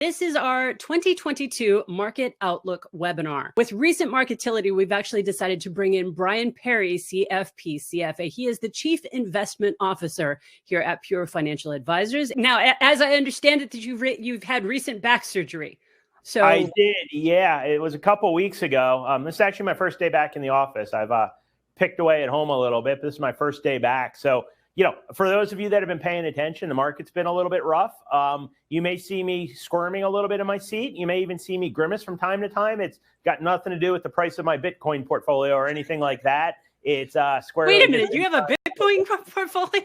This is our 2022 Market Outlook webinar. With recent Marketility, we've actually decided to bring in Brian Perry, CFP, CFA. He is the Chief Investment Officer here at Pure Financial Advisors. Now, as I understand it, that you've had recent back surgery. So I did, yeah. It was a couple weeks ago. This is actually my first day back in the office. I've picked away at home a little bit, but this is my first day back. So, you know, for those of you that have been paying attention, the market's been a little bit rough. You may see me squirming a little bit in my seat. You may even see me grimace from time to time. It's got nothing to do with the price of my Bitcoin portfolio or anything like that. It's squarely. Wait a minute, you have a Bitcoin portfolio?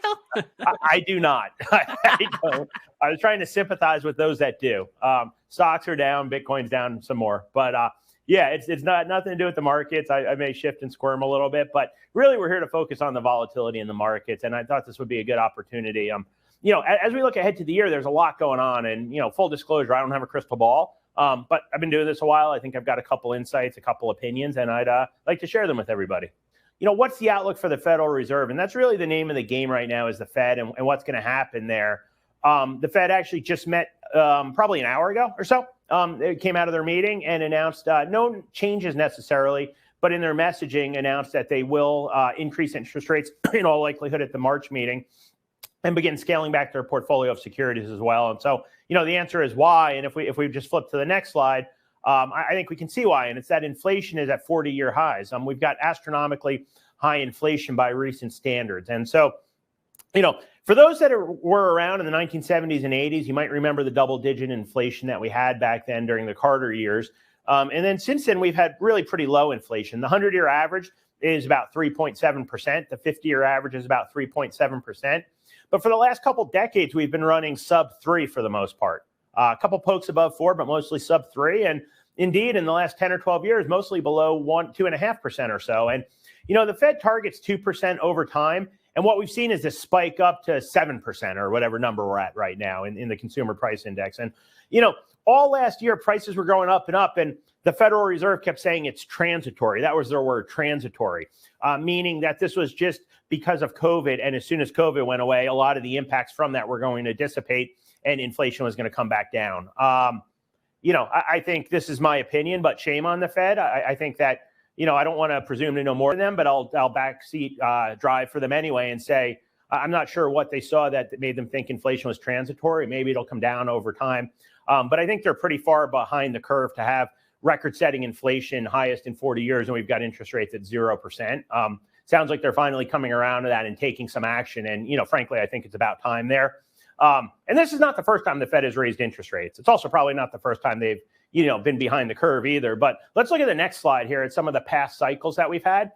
I do not. I don't. I was trying to sympathize with those that do. Stocks are down, Bitcoin's down some more, but yeah, it's not nothing to do with the markets. I may shift and squirm a little bit, but really we're here to focus on the volatility in the markets, and I thought this would be a good opportunity. You know, as we look ahead to the year, there's a lot going on, and you know, full disclosure, I don't have a crystal ball, but I've been doing this a while. I think I've got a couple insights, a couple opinions, and I'd like to share them with everybody. You know, what's the outlook for the Federal Reserve? And that's really the name of the game right now is the Fed and what's going to happen there. The Fed actually just met probably an hour ago or so. It came out of their meeting and announced no changes necessarily, but in their messaging announced that they will increase interest rates in all likelihood at the March meeting and begin scaling back their portfolio of securities as well. And so, you know, the answer is why. And if we just flip to the next slide, I think we can see why. And it's that inflation is at 40-year highs. We've got astronomically high inflation by recent standards. And so, you know, for those that were around in the 1970s and 80s, you might remember the double-digit inflation that we had back then during the Carter years. And then since then, we've had really pretty low inflation. The 100-year average is about 3.7%. The 50-year average is about 3.7%. But for the last couple decades, we've been running sub-3 for the most part. A couple pokes above 4, but mostly sub-3. And indeed, in the last 10 or 12 years, mostly below 2.5% or so. And, you know, the Fed targets 2% over time. And what we've seen is this spike up to 7% or whatever number we're at right now in the consumer price index. And, you know, all last year, prices were going up, and the Federal Reserve kept saying it's transitory. That was their word, transitory, meaning that this was just because of COVID. And as soon as COVID went away, a lot of the impacts from that were going to dissipate and inflation was going to come back down. You know, I think this is my opinion, but shame on the Fed. I think that, you know, I don't want to presume to know more than them, but I'll backseat drive for them anyway and say, I'm not sure what they saw that made them think inflation was transitory. Maybe it'll come down over time. But I think they're pretty far behind the curve to have record-setting inflation, highest in 40 years, and we've got interest rates at 0%. Sounds like they're finally coming around to that and taking some action. And, you know, frankly, I think it's about time there. And this is not the first time the Fed has raised interest rates. It's also probably not the first time they've, you know, been behind the curve either. But let's look at the next slide here at some of the past cycles that we've had.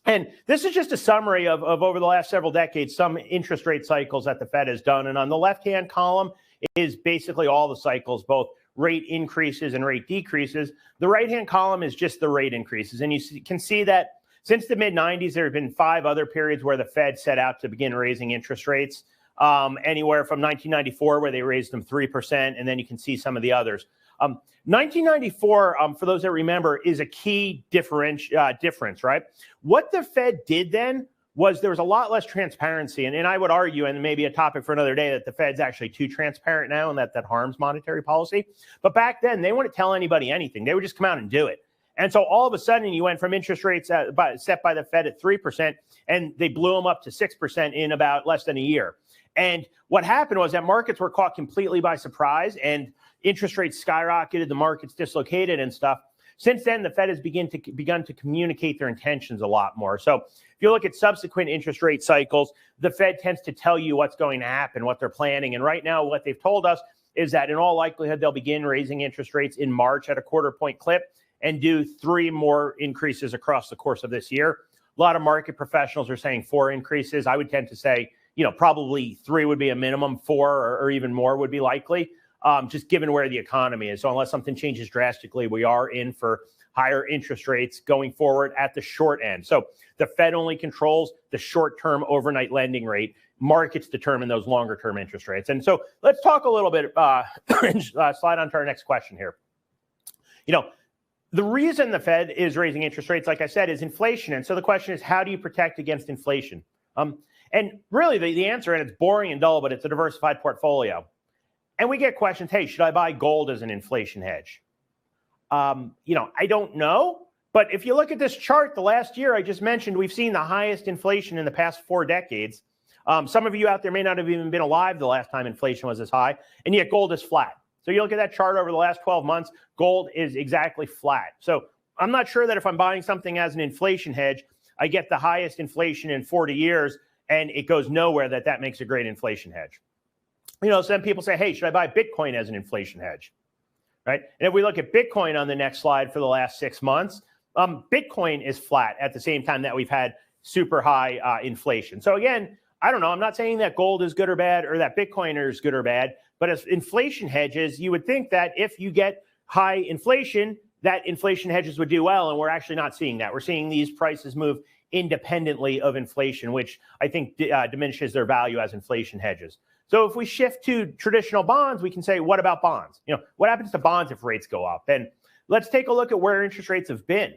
And this is just a summary of over the last several decades, some interest rate cycles that the Fed has done. And on the left-hand column is basically all the cycles, both rate increases and rate decreases. The right-hand column is just the rate increases. And you can see that since the mid-90s, there have been 5 other periods where the Fed set out to begin raising interest rates. Anywhere from 1994, where they raised them 3%, and then you can see some of the others. 1994, for those that remember, is a key difference, right? What the Fed did then was there was a lot less transparency, and I would argue, and maybe a topic for another day, that the Fed's actually too transparent now, and that harms monetary policy. But back then, they wouldn't tell anybody anything. They would just come out and do it. And so all of a sudden, you went from interest rates set by the Fed at 3%, and they blew them up to 6% in about less than a year. And what happened was that markets were caught completely by surprise, and interest rates skyrocketed, the markets dislocated and stuff. Since then, the Fed has begun to communicate their intentions a lot more. So if you look at subsequent interest rate cycles, the Fed tends to tell you what's going to happen, what they're planning. And right now, what they've told us is that in all likelihood, they'll begin raising interest rates in March at a quarter-point clip and do 3 more increases across the course of this year. A lot of market professionals are saying 4 increases. I would tend to say, you know, probably 3 would be a minimum, 4 or even more would be likely, just given where the economy is. So unless something changes drastically, we are in for higher interest rates going forward at the short end. So the Fed only controls the short-term overnight lending rate. Markets determine those longer-term interest rates. And so let's talk a little bit, slide on to our next question here. You know, the reason the Fed is raising interest rates, like I said, is inflation. And so the question is, how do you protect against inflation? And really, the answer, and it's boring and dull, but it's a diversified portfolio. And we get questions, hey, should I buy gold as an inflation hedge? I don't know. But if you look at this chart, the last year I just mentioned, we've seen the highest inflation in the past 4 decades. Some of you out there may not have even been alive the last time inflation was this high, and yet gold is flat. So you look at that chart over the last 12 months, gold is exactly flat. So I'm not sure that if I'm buying something as an inflation hedge, I get the highest inflation in 40 years, and it goes nowhere that makes a great inflation hedge. Some people say, hey, should I buy Bitcoin as an inflation hedge? Right? And if we look at Bitcoin on the next slide for the last 6 months, Bitcoin is flat at the same time that we've had super high inflation. So again, I don't know. I'm not saying that gold is good or bad or that Bitcoin is good or bad, but as inflation hedges, you would think that if you get high inflation, that inflation hedges would do well. And we're actually not seeing that. We're seeing these prices move independently of inflation, which I think diminishes their value as inflation hedges. So if we shift to traditional bonds, we can say, what about bonds? What happens to bonds if rates go up? And let's take a look at where interest rates have been.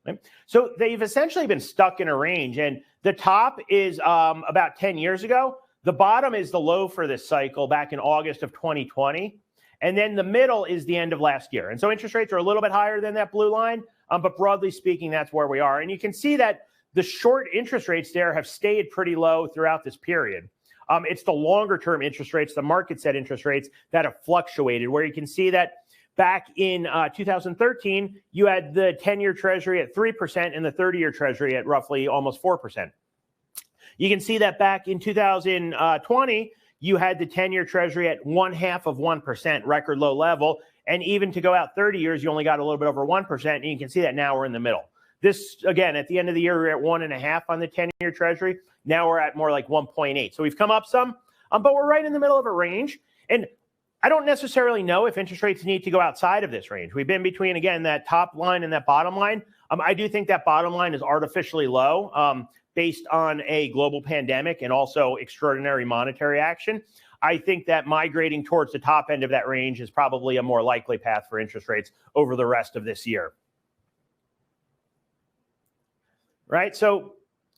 Right? So they've essentially been stuck in a range, and the top is about 10 years ago. The bottom is the low for this cycle back in August of 2020. And then the middle is the end of last year. And so interest rates are a little bit higher than that blue line, but broadly speaking, that's where we are. And you can see that the short interest rates there have stayed pretty low throughout this period. It's the longer term interest rates, the market set interest rates that have fluctuated, where you can see that back in 2013, you had the 10-year treasury at 3% and the 30-year treasury at roughly almost 4%. You can see that back in 2020, you had the 10-year treasury at 0.5%, record low level. And even to go out 30 years, you only got a little bit over 1%. And you can see that now we're in the middle. This, again, at the end of the year, we're at 1.5 on the 10-year treasury. Now we're at more like 1.8. So we've come up some, but we're right in the middle of a range. And I don't necessarily know if interest rates need to go outside of this range. We've been between, again, that top line and that bottom line. I do think that bottom line is artificially low based on a global pandemic and also extraordinary monetary action. I think that migrating towards the top end of that range is probably a more likely path for interest rates over the rest of this year. Right? So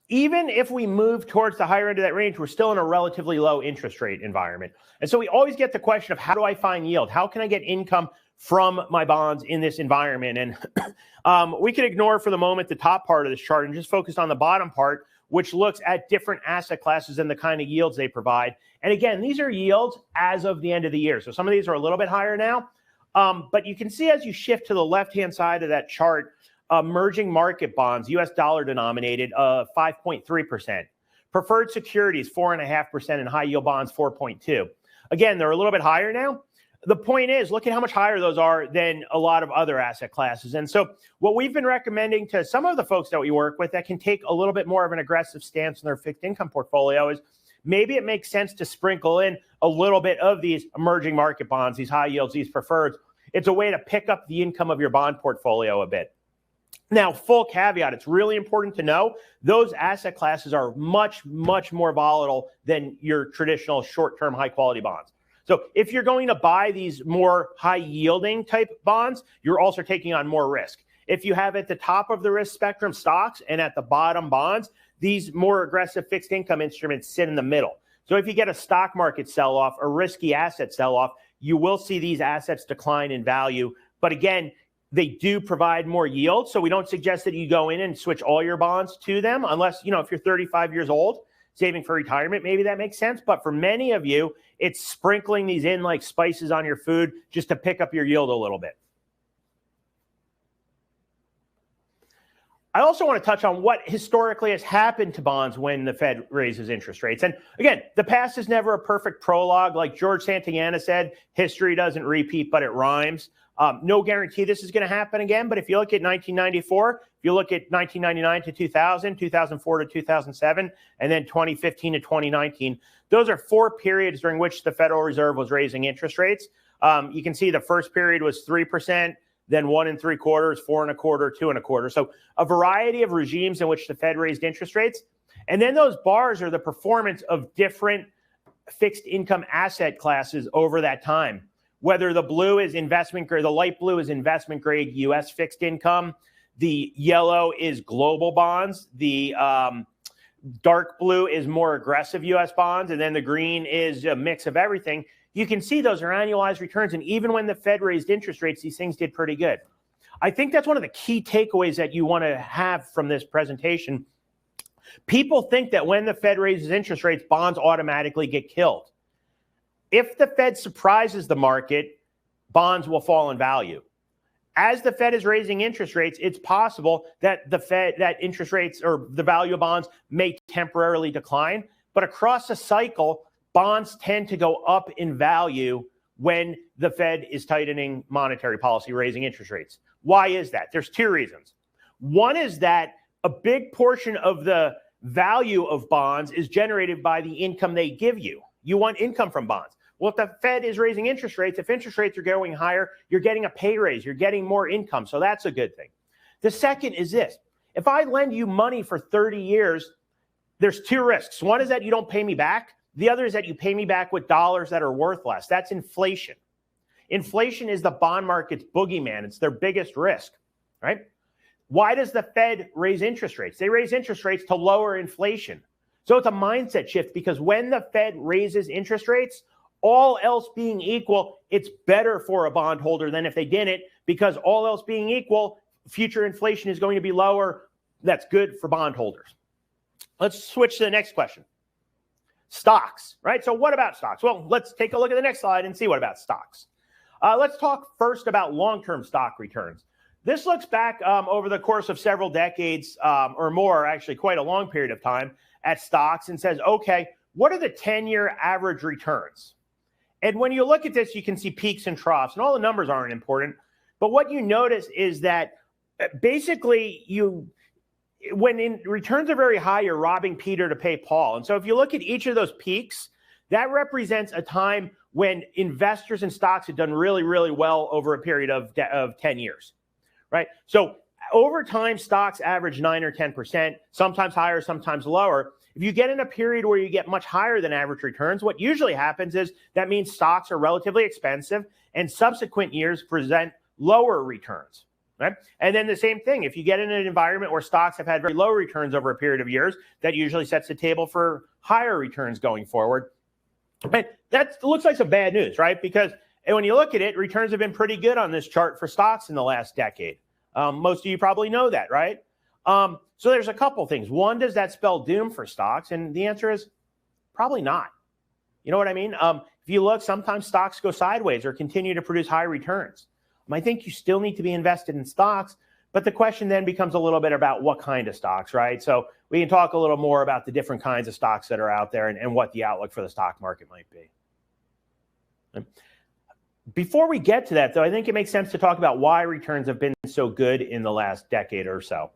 even if we move towards the higher end of that range, we're still in a relatively low interest rate environment. And so we always get the question of, how do I find yield? How can I get income from my bonds in this environment? And we can ignore for the moment the top part of this chart and just focus on the bottom part, which looks at different asset classes and the kind of yields they provide. And again, these are yields as of the end of the year. So some of these are a little bit higher now. But you can see as you shift to the left-hand side of that chart, emerging market bonds, US dollar denominated, 5.3%. Preferred securities, 4.5%, and high yield bonds, 4.2%. Again, they're a little bit higher now. The point is, look at how much higher those are than a lot of other asset classes. And so what we've been recommending to some of the folks that we work with that can take a little bit more of an aggressive stance in their fixed income portfolio is maybe it makes sense to sprinkle in a little bit of these emerging market bonds, these high yields, these preferreds. It's a way to pick up the income of your bond portfolio a bit. Now, full caveat, it's really important to know those asset classes are much, much more volatile than your traditional short-term high-quality bonds. So if you're going to buy these more high-yielding type bonds, you're also taking on more risk. If you have at the top of the risk spectrum stocks and at the bottom bonds, these more aggressive fixed income instruments sit in the middle. So if you get a stock market sell-off, a risky asset sell-off, you will see these assets decline in value. But again, they do provide more yield. So we don't suggest that you go in and switch all your bonds to them unless, if you're 35 years old, saving for retirement, maybe that makes sense. But for many of you, it's sprinkling these in like spices on your food just to pick up your yield a little bit. I also want to touch on what historically has happened to bonds when the Fed raises interest rates. And again, the past is never a perfect prologue. Like George Santayana said, history doesn't repeat, but it rhymes. No guarantee this is going to happen again. But if you look at 1994, if you look at 1999 to 2000, 2004 to 2007, and then 2015 to 2019, those are 4 periods during which the Federal Reserve was raising interest rates. You can see the first period was 3%, then 1.75%, 4.25%, 2.25%. So a variety of regimes in which the Fed raised interest rates. And then those bars are the performance of different fixed income asset classes over that time. Whether the blue is investment grade, the light blue is investment grade US fixed income, the yellow is global bonds, the dark blue is more aggressive US bonds, and then the green is a mix of everything. you can see those are annualized returns. And even when the Fed raised interest rates, these things did pretty good. I think that's one of the key takeaways that you want to have from this presentation. People think that when the Fed raises interest rates, bonds automatically get killed. If the Fed surprises the market, bonds will fall in value. As the Fed is raising interest rates, it's possible that that interest rates or the value of bonds may temporarily decline. But across a cycle, bonds tend to go up in value when the Fed is tightening monetary policy, raising interest rates. Why is that? There's two reasons. One is that a big portion of the value of bonds is generated by the income they give you. You want income from bonds. Well, if the Fed is raising interest rates, if interest rates are going higher, you're getting a pay raise, you're getting more income. So that's a good thing. The second is this. If I lend you money for 30 years, there's two risks. One is that you don't pay me back. The other is that you pay me back with dollars that are worth less. That's inflation. Inflation is the bond market's boogeyman. It's their biggest risk, right? Why does the Fed raise interest rates? They raise interest rates to lower inflation. So it's a mindset shift because when the Fed raises interest rates, all else being equal, it's better for a bondholder than if they didn't, because all else being equal, future inflation is going to be lower. That's good for bondholders. Let's switch to the next question. Stocks, right? So what about stocks? Well, let's take a look at the next slide and see what about stocks. Let's talk first about long-term stock returns. This looks back over the course of several decades or more, actually quite a long period of time at stocks and says, okay, what are the 10-year average returns? And when you look at this, you can see peaks and troughs, and all the numbers aren't important. But what you notice is that basically when returns are very high, you're robbing Peter to pay Paul. And so if you look at each of those peaks, that represents a time when investors in stocks have done really, really well over a period of 10 years, right? So over time, stocks average 9 or 10%, sometimes higher, sometimes lower. If you get in a period where you get much higher than average returns, what usually happens is that means stocks are relatively expensive and subsequent years present lower returns, right? And then the same thing, if you get in an environment where stocks have had very low returns over a period of years, that usually sets the table for higher returns going forward. But that looks like some bad news, right? Because when you look at it, returns have been pretty good on this chart for stocks in the last decade. Most of you probably know that, right? So there's a couple things. One, does that spell doom for stocks? And the answer is probably not. You know what I mean? If you look, sometimes stocks go sideways or continue to produce high returns. I think you still need to be invested in stocks, but the question then becomes a little bit about what kind of stocks, right? So we can talk a little more about the different kinds of stocks that are out there and what the outlook for the stock market might be. Before we get to that, though, I think it makes sense to talk about why returns have been so good in the last decade or so.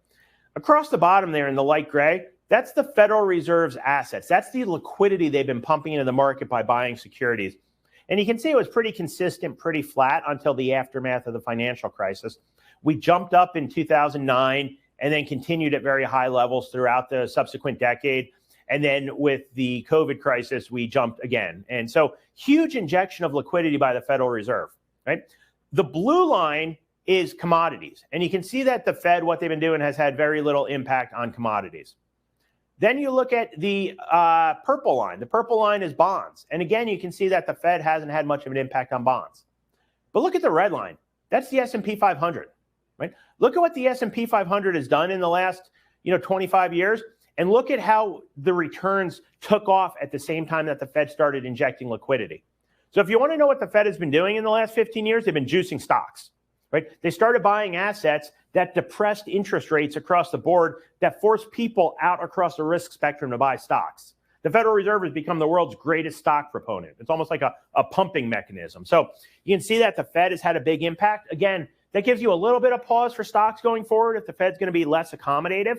Across the bottom there in the light gray, that's the Federal Reserve's assets. That's the liquidity they've been pumping into the market by buying securities. And you can see it was pretty consistent, pretty flat until the aftermath of the financial crisis. We jumped up in 2009 and then continued at very high levels throughout the subsequent decade. And then with the COVID crisis, we jumped again. And so huge injection of liquidity by the Federal Reserve, right? The blue line is commodities. And you can see that the Fed, what they've been doing has had very little impact on commodities. Then you look at the purple line. The purple line is bonds. And again, you can see that the Fed hasn't had much of an impact on bonds. But look at the red line. That's the S&P 500, right? Look at what the S&P 500 has done in the last 25 years. And look at how the returns took off at the same time that the Fed started injecting liquidity. So if you want to know what the Fed has been doing in the last 15 years, they've been juicing stocks, right? They started buying assets that depressed interest rates across the board that forced people out across the risk spectrum to buy stocks. The Federal Reserve has become the world's greatest stock proponent. It's almost like a pumping mechanism. So you can see that the Fed has had a big impact. Again, that gives you a little bit of pause for stocks going forward if the Fed's going to be less accommodative.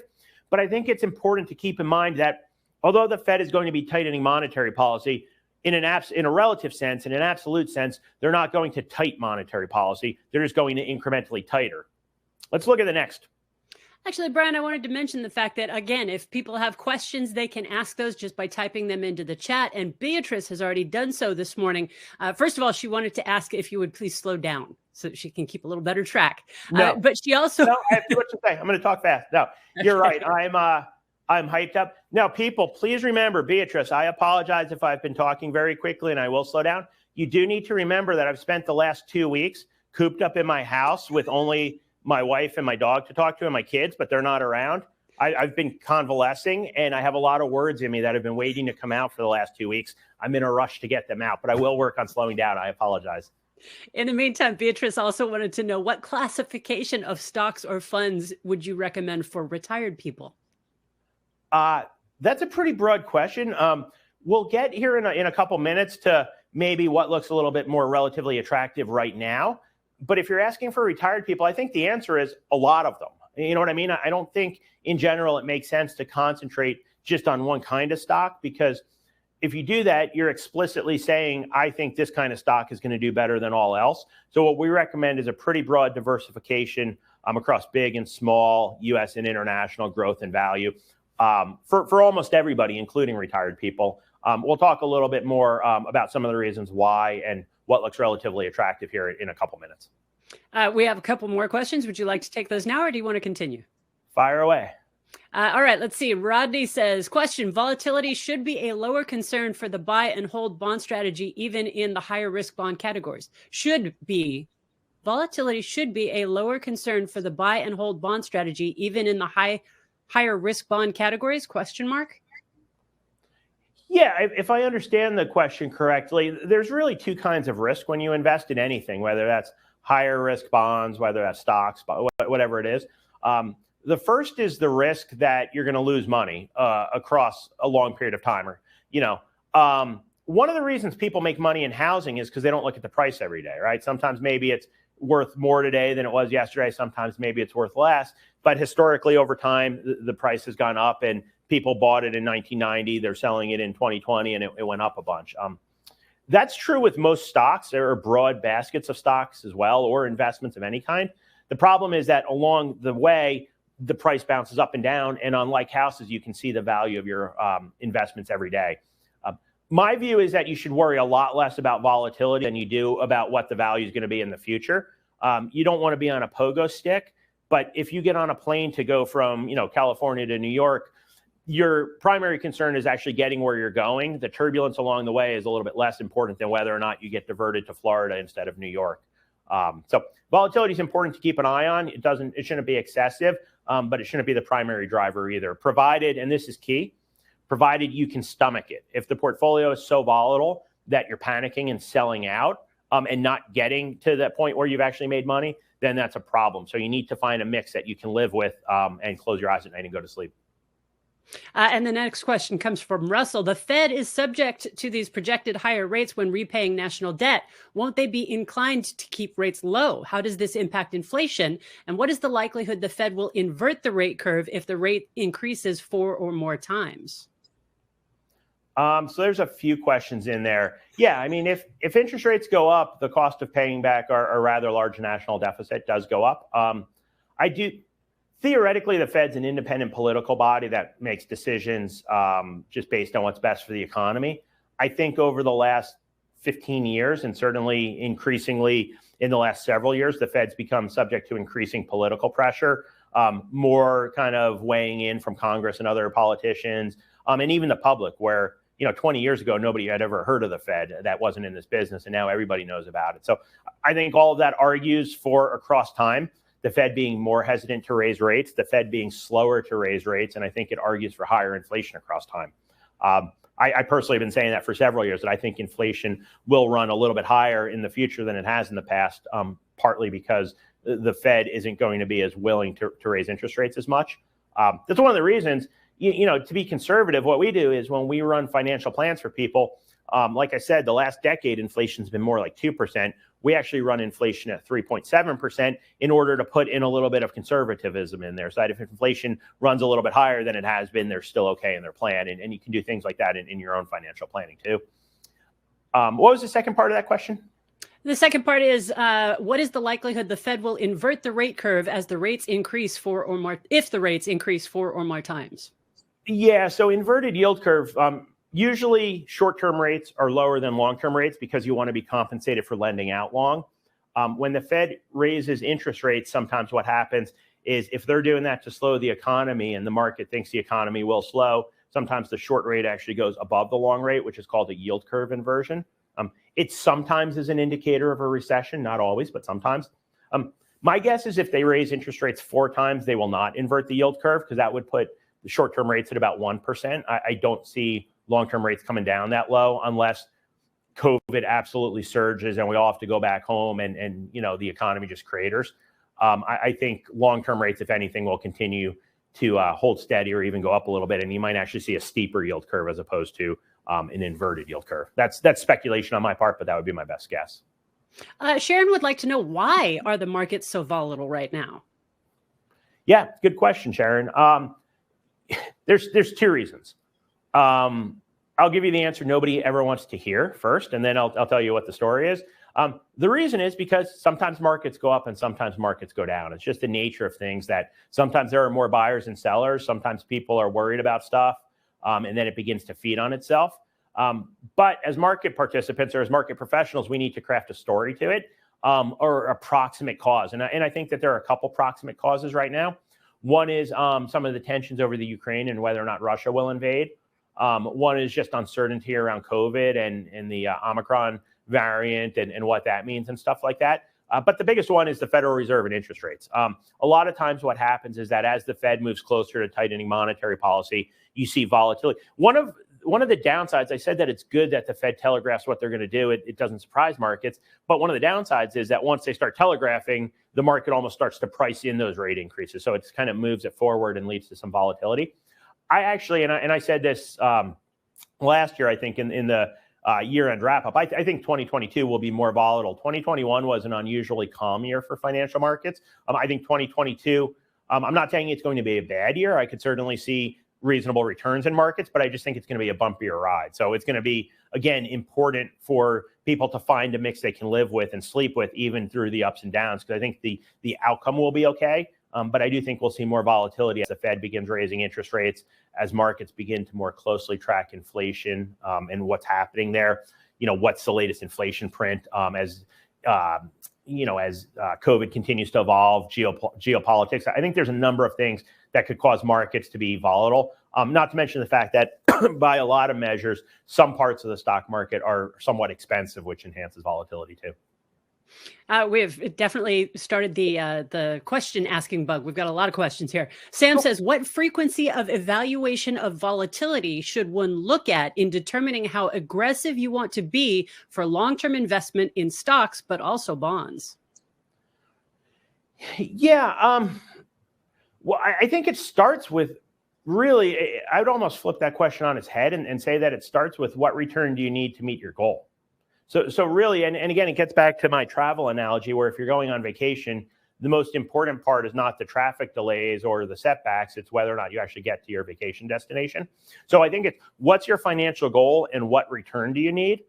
But I think it's important to keep in mind that although the Fed is going to be tightening monetary policy, in a relative sense, in an absolute sense, they're not going to tighten monetary policy. They're just going to incrementally tighter. Let's look at the next. Actually, Brian, I wanted to mention the fact that, again, if people have questions, they can ask those just by typing them into the chat. And Beatrice has already done so this morning. First of all, she wanted to ask if you would please slow down so she can keep a little better track. No. But she also... No, I have too much to say. I'm going to talk fast. No, you're right. I'm hyped up. Now, people, please remember, Beatrice, I apologize if I've been talking very quickly and I will slow down. You do need to remember that I've spent the last 2 weeks cooped up in my house with only my wife and my dog to talk to and my kids, but they're not around. I've been convalescing, and I have a lot of words in me that have been waiting to come out for the last 2 weeks. I'm in a rush to get them out, but I will work on slowing down. I apologize. In the meantime, Beatrice also wanted to know, what classification of stocks or funds would you recommend for retired people? That's a pretty broad question. We'll get here in a couple minutes to maybe what looks a little bit more relatively attractive right now. But if you're asking for retired people, I think the answer is a lot of them. You know what I mean? I don't think in general it makes sense to concentrate just on one kind of stock, because if you do that, you're explicitly saying, I think this kind of stock is going to do better than all else. So what we recommend is a pretty broad diversification across big and small, US and international growth and value for almost everybody, including retired people. We'll talk a little bit more about some of the reasons why and what looks relatively attractive here in a couple minutes. We have a couple more questions. Would you like to take those now, or do you want to continue? Fire away. All right, let's see. Rodney says, question, volatility should be a lower concern for the buy and hold bond strategy, even in the higher risk bond categories. Volatility should be a lower concern for the buy and hold bond strategy, even in the higher risk bond categories, question mark? Yeah, if I understand the question correctly, there's really two kinds of risk when you invest in anything, whether that's higher risk bonds, whether that's stocks, whatever it is. The first is the risk that you're going to lose money across a long period of time. One of the reasons people make money in housing is because they don't look at the price every day, right? Sometimes maybe it's worth more today than it was yesterday. Sometimes maybe it's worth less. But historically, over time, the price has gone up, and people bought it in 1990. They're selling it in 2020, and it went up a bunch. That's true with most stocks. There are broad baskets of stocks as well, or investments of any kind. The problem is that along the way, the price bounces up and down. And unlike houses, you can see the value of your investments every day. My view is that you should worry a lot less about volatility than you do about what the value is going to be in the future. You don't want to be on a pogo stick. But if you get on a plane to go from California to New York, your primary concern is actually getting where you're going. The turbulence along the way is a little bit less important than whether or not you get diverted to Florida instead of New York. So volatility is important to keep an eye on. It shouldn't be excessive, but it shouldn't be the primary driver either, provided, and this is key, provided you can stomach it. If the portfolio is so volatile that you're panicking and selling out and not getting to that point where you've actually made money, then that's a problem. So you need to find a mix that you can live with and close your eyes at night and go to sleep. And the next question comes from Russell. The Fed is subject to these projected higher rates when repaying national debt. Won't they be inclined to keep rates low? How does this impact inflation? And what is the likelihood the Fed will invert the rate curve if the rate increases 4 or more times? So there's a few questions in there. Yeah, I mean, if interest rates go up, the cost of paying back our rather large national deficit does go up. Theoretically, the Fed's an independent political body that makes decisions just based on what's best for the economy. I think over the last 15 years, and certainly increasingly in the last several years, the Fed's become subject to increasing political pressure, more kind of weighing in from Congress and other politicians, and even the public, where 20 years ago, nobody had ever heard of the Fed that wasn't in this business, and now everybody knows about it. So I think all of that argues for, across time, the Fed being more hesitant to raise rates, the Fed being slower to raise rates, and I think it argues for higher inflation across time. I personally have been saying that for several years, that I think inflation will run a little bit higher in the future than it has in the past, partly because the Fed isn't going to be as willing to raise interest rates as much. That's one of the reasons, to be conservative, what we do is when we run financial plans for people, like I said, the last decade, inflation's been more like 2%. We actually run inflation at 3.7% in order to put in a little bit of conservatism in there, so that if inflation runs a little bit higher than it has been, they're still okay in their plan. And you can do things like that in your own financial planning too. What was the second part of that question? The second part is, what is the likelihood the Fed will invert the rate curve as the rates increase 4 or more, if the rates increase 4 or more times? Yeah, so inverted yield curve, usually short-term rates are lower than long-term rates because you want to be compensated for lending out long. When the Fed raises interest rates, sometimes what happens is if they're doing that to slow the economy and the market thinks the economy will slow, sometimes the short rate actually goes above the long rate, which is called a yield curve inversion. It sometimes is an indicator of a recession, not always, but sometimes. My guess is if they raise interest rates 4 times, they will not invert the yield curve, because that would put the short-term rates at about 1%. I don't see long-term rates coming down that low unless COVID absolutely surges and we all have to go back home and the economy just craters. I think long-term rates, if anything, will continue to hold steady or even go up a little bit, and you might actually see a steeper yield curve as opposed to an inverted yield curve. That's speculation on my part, but that would be my best guess. Sharon would like to know, why are the markets so volatile right now? Yeah, good question, Sharon. There's 2 reasons. I'll give you the answer nobody ever wants to hear first, and then I'll tell you what the story is. The reason is because sometimes markets go up and sometimes markets go down. It's just the nature of things that sometimes there are more buyers and sellers. Sometimes people are worried about stuff, and then it begins to feed on itself. But as market participants or as market professionals, we need to craft a story to it, or a proximate cause. And I think that there are a couple proximate causes right now. One is some of the tensions over the Ukraine and whether or not Russia will invade. One is just uncertainty around COVID and the Omicron variant and what that means and stuff like that. But the biggest one is the Federal Reserve and interest rates. A lot of times what happens is that as the Fed moves closer to tightening monetary policy, you see volatility. One of the downsides, I said that it's good that the Fed telegraphs what they're going to do. It doesn't surprise markets. But one of the downsides is that once they start telegraphing, the market almost starts to price in those rate increases. So it kind of moves it forward and leads to some volatility. I actually, and I said this last year, I think in the year-end wrap-up, I think 2022 will be more volatile. 2021 was an unusually calm year for financial markets. I think 2022, I'm not saying it's going to be a bad year. I could certainly see reasonable returns in markets, but I just think it's going to be a bumpier ride. So it's going to be, again, important for people to find a mix they can live with and sleep with even through the ups and downs, because I think the outcome will be okay. But I do think we'll see more volatility as the Fed begins raising interest rates, as markets begin to more closely track inflation and what's happening there. What's the latest inflation print as COVID continues to evolve, geopolitics. I think there's a number of things that could cause markets to be volatile. Not to mention the fact that by a lot of measures, some parts of the stock market are somewhat expensive, which enhances volatility too. We've definitely started the question asking bug. We've got a lot of questions here. Sam says, what frequency of evaluation of volatility should one look at in determining how aggressive you want to be for long-term investment in stocks, but also bonds? Yeah. Well, I think it starts with really, I would almost flip that question on its head and say that it starts with what return do you need to meet your goal? So really, and again, it gets back to my travel analogy, where if you're going on vacation, the most important part is not the traffic delays or the setbacks. It's whether or not you actually get to your vacation destination. So I think it's what's your financial goal and what return do you need?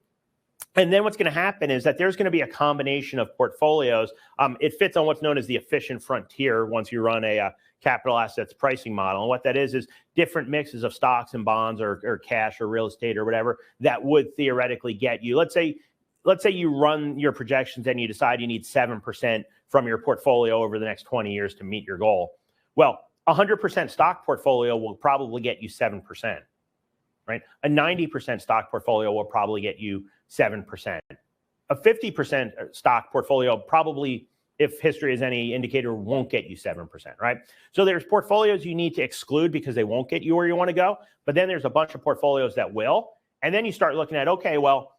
And then what's going to happen is that there's going to be a combination of portfolios. It fits on what's known as the efficient frontier once you run a capital assets pricing model. And what that is different mixes of stocks and bonds or cash or real estate or whatever that would theoretically get you. Let's say you run your projections and you decide you need 7% from your portfolio over the next 20 years to meet your goal. Well, 100% stock portfolio will probably get you 7%, right? A 90% stock portfolio will probably get you 7%. A 50% stock portfolio probably, if history is any indicator, won't get you 7%, right? So there's portfolios you need to exclude because they won't get you where you want to go. But then there's a bunch of portfolios that will. And then you start looking at, okay, well,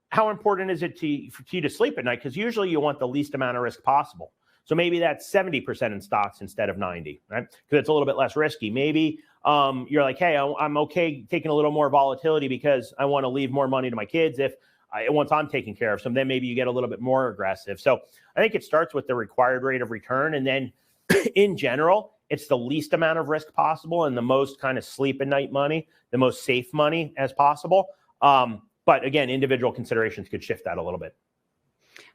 how important is it for you to sleep at night? Because usually you want the least amount of risk possible. So maybe that's 70% in stocks instead of 90, right? Because it's a little bit less risky. Maybe you're like, hey, I'm okay taking a little more volatility because I want to leave more money to my kids once I'm taking care of some. Then maybe you get a little bit more aggressive. So I think it starts with the required rate of return. And then in general, it's the least amount of risk possible and the most kind of sleep at night money, the most safe money as possible. But again, individual considerations could shift that a little bit.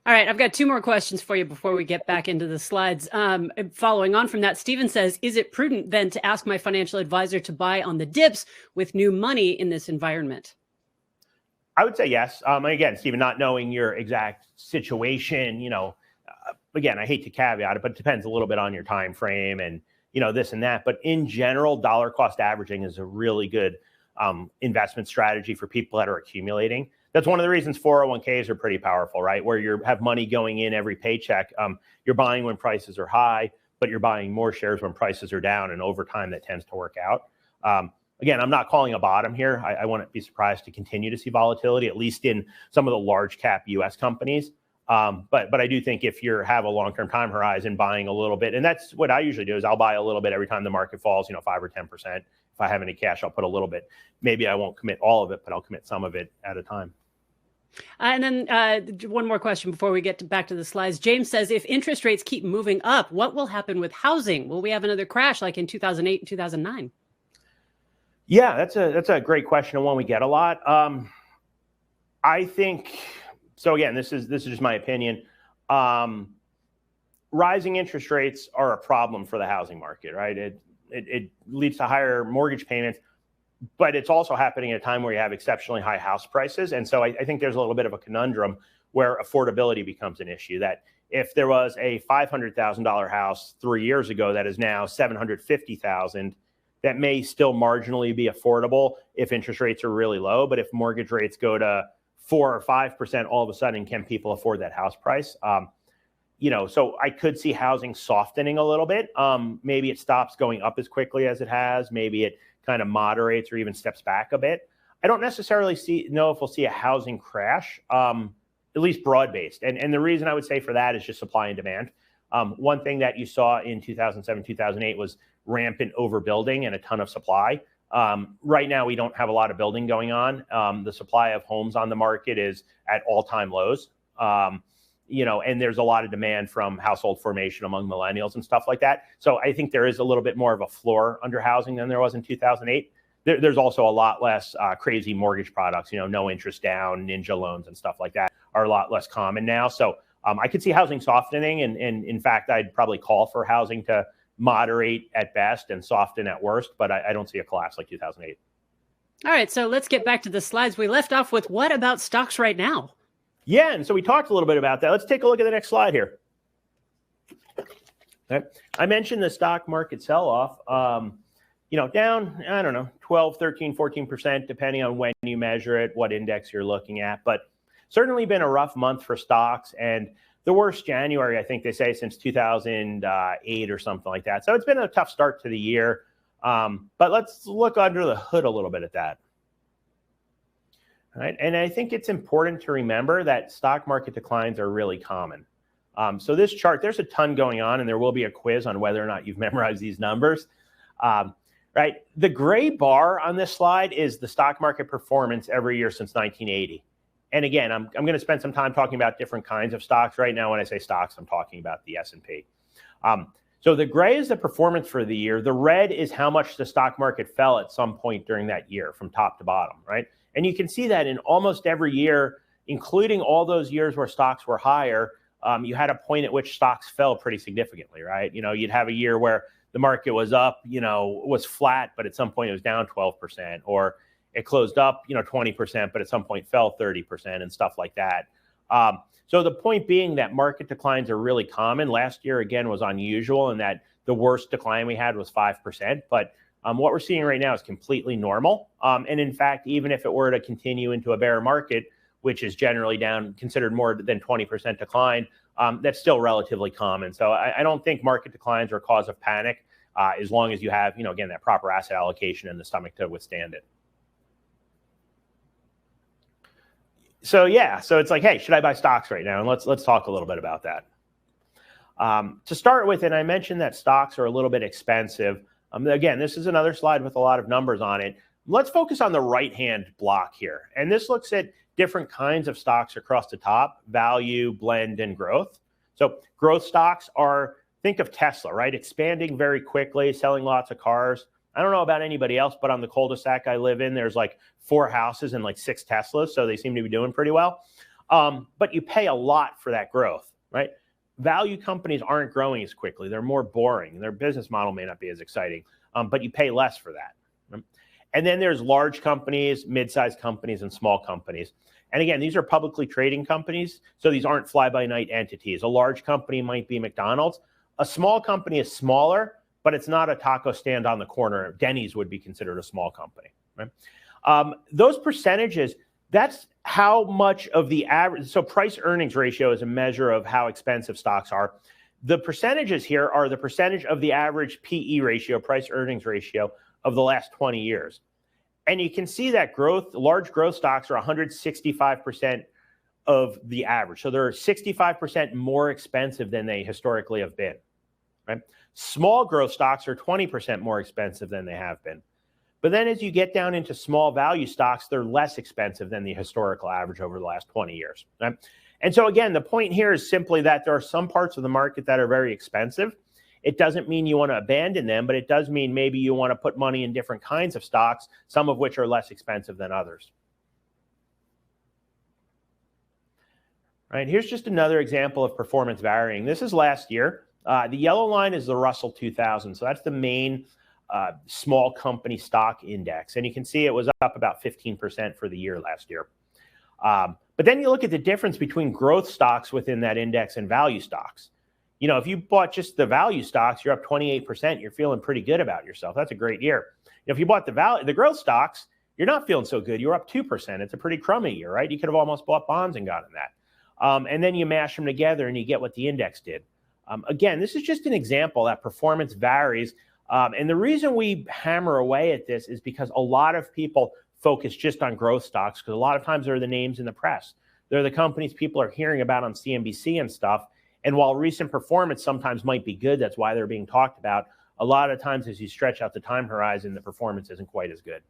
All right, I've got 2 more questions for you before we get back into the slides. Following on from that, Stephen says, is it prudent then to ask my financial advisor to buy on the dips with new money in this environment? I would say yes. Again, Stephen, not knowing your exact situation, again, I hate to caveat it, but it depends a little bit on your time frame and, this and that. But in general, dollar cost averaging is a really good investment strategy for people that are accumulating. That's one of the reasons 401ks are pretty powerful, right? Where you have money going in every paycheck. You're buying when prices are high, but you're buying more shares when prices are down, and over time that tends to work out. Again, I'm not calling a bottom here. I wouldn't be surprised to continue to see volatility, at least in some of the large cap US companies. But I do think if you have a long-term time horizon, buying a little bit, and that's what I usually do, is I'll buy a little bit every time the market falls, 5 or 10%. If I have any cash, I'll put a little bit. Maybe I won't commit all of it, but I'll commit some of it at a time. And then one more question before we get back to the slides. James says, if interest rates keep moving up, what will happen with housing? Will we have another crash like in 2008 and 2009? Yeah, that's a great question, and one we get a lot. I think so. Again, this is just my opinion. Rising interest rates are a problem for the housing market, right? It leads to higher mortgage payments, but it's also happening at a time where you have exceptionally high house prices. And so I think there's a little bit of a conundrum where affordability becomes an issue. That if there was a $500,000 house 3 years ago that is now $750,000, that may still marginally be affordable if interest rates are really low. But if mortgage rates go to 4 or 5%, all of a sudden, can people afford that house price? So I could see housing softening a little bit. Maybe it stops going up as quickly as it has. Maybe it kind of moderates or even steps back a bit. I don't necessarily know if we'll see a housing crash, at least broad-based. And the reason I would say for that is just supply and demand. One thing that you saw in 2007, 2008 was rampant overbuilding and a ton of supply. Right now, we don't have a lot of building going on. The supply of homes on the market is at all-time lows. And there's a lot of demand from household formation among millennials and stuff like that. So I think there is a little bit more of a floor under housing than there was in 2008. There's also a lot less crazy mortgage products, no interest down, ninja loans and stuff like that are a lot less common now. So I could see housing softening. And in fact, I'd probably call for housing to moderate at best and soften at worst, but I don't see a collapse like 2008. All right, so let's get back to the slides. We left off with what about stocks right now? Yeah, and so we talked a little bit about that. Let's take a look at the next slide here. Okay. I mentioned the stock market sell-off, down, 12, 13, 14%, depending on when you measure it, what index you're looking at, but certainly been a rough month for stocks, and the worst January, I think they say, since 2008 or something like that. So it's been a tough start to the year. But let's look under the hood a little bit at that. All right. And I think it's important to remember that stock market declines are really common. So this chart, there's a ton going on, and there will be a quiz on whether or not you've memorized these numbers. Right. The gray bar on this slide is the stock market performance every year since 1980. And again, I'm going to spend some time talking about different kinds of stocks. Right now, when I say stocks, I'm talking about the S&P. So the gray is the performance for the year. The red is how much the stock market fell at some point during that year from top to bottom, right? And you can see that in almost every year, including all those years where stocks were higher, you had a point at which stocks fell pretty significantly, right? You'd have a year where the market was up, was flat, but at some point it was down 12%, or it closed up, 20%, but at some point fell 30% and stuff like that. So the point being that market declines are really common. Last year, again, was unusual in that the worst decline we had was 5%. But what we're seeing right now is completely normal. And in fact, even if it were to continue into a bear market, which is generally down, considered more than 20% decline, that's still relatively common. So I don't think market declines are a cause of panic as long as you have, again, that proper asset allocation in the stomach to withstand it. So it's like, hey, should I buy stocks right now? And let's talk a little bit about that. To start with, and I mentioned that stocks are a little bit expensive. Again, this is another slide with a lot of numbers on it. Let's focus on the right-hand block here. And this looks at different kinds of stocks across the top: value, blend, and growth. So growth stocks are, think of Tesla, right? Expanding very quickly, selling lots of cars. I don't know about anybody else, but on the cul-de-sac I live in, there's like 4 houses and like 6 Teslas. So they seem to be doing pretty well. But you pay a lot for that growth, right? Value companies aren't growing as quickly. They're more boring. Their business model may not be as exciting, but you pay less for that. Right? And then there's large companies, mid-sized companies, and small companies. And again, these are publicly trading companies. So these aren't fly-by-night entities. A large company might be McDonald's. A small company is smaller, but it's not a taco stand on the corner. Denny's would be considered a small company, right? Those percentages, that's how much of the average, so price earnings ratio is a measure of how expensive stocks are. The percentages here are the percentage of the average PE ratio, price earnings ratio, of the last 20 years. And you can see that large growth stocks are 165% of the average. So they're 65% more expensive than they historically have been, right? Small growth stocks are 20% more expensive than they have been. But then as you get down into small value stocks, they're less expensive than the historical average over the last 20 years, right? And so again, the point here is simply that there are some parts of the market that are very expensive. It doesn't mean you want to abandon them, but it does mean maybe you want to put money in different kinds of stocks, some of which are less expensive than others. Right, here's just another example of performance varying. This is last year. The yellow line is the Russell 2000. So that's the main small company stock index. And you can see it was up about 15% for the year last year. But then you look at the difference between growth stocks within that index and value stocks. You know, if you bought just the value stocks, you're up 28%. You're feeling pretty good about yourself. That's a great year. If you bought the growth stocks, you're not feeling so good. You're up 2%. It's a pretty crummy year, right? You could have almost bought bonds and gotten that. And then you mash them together and you get what the index did. Again, this is just an example that performance varies. And the reason we hammer away at this is because a lot of people focus just on growth stocks, because a lot of times they're the names in the press. They're the companies people are hearing about on CNBC and stuff. And while recent performance sometimes might be good, that's why they're being talked about, a lot of times as you stretch out the time horizon, the performance isn't quite as good.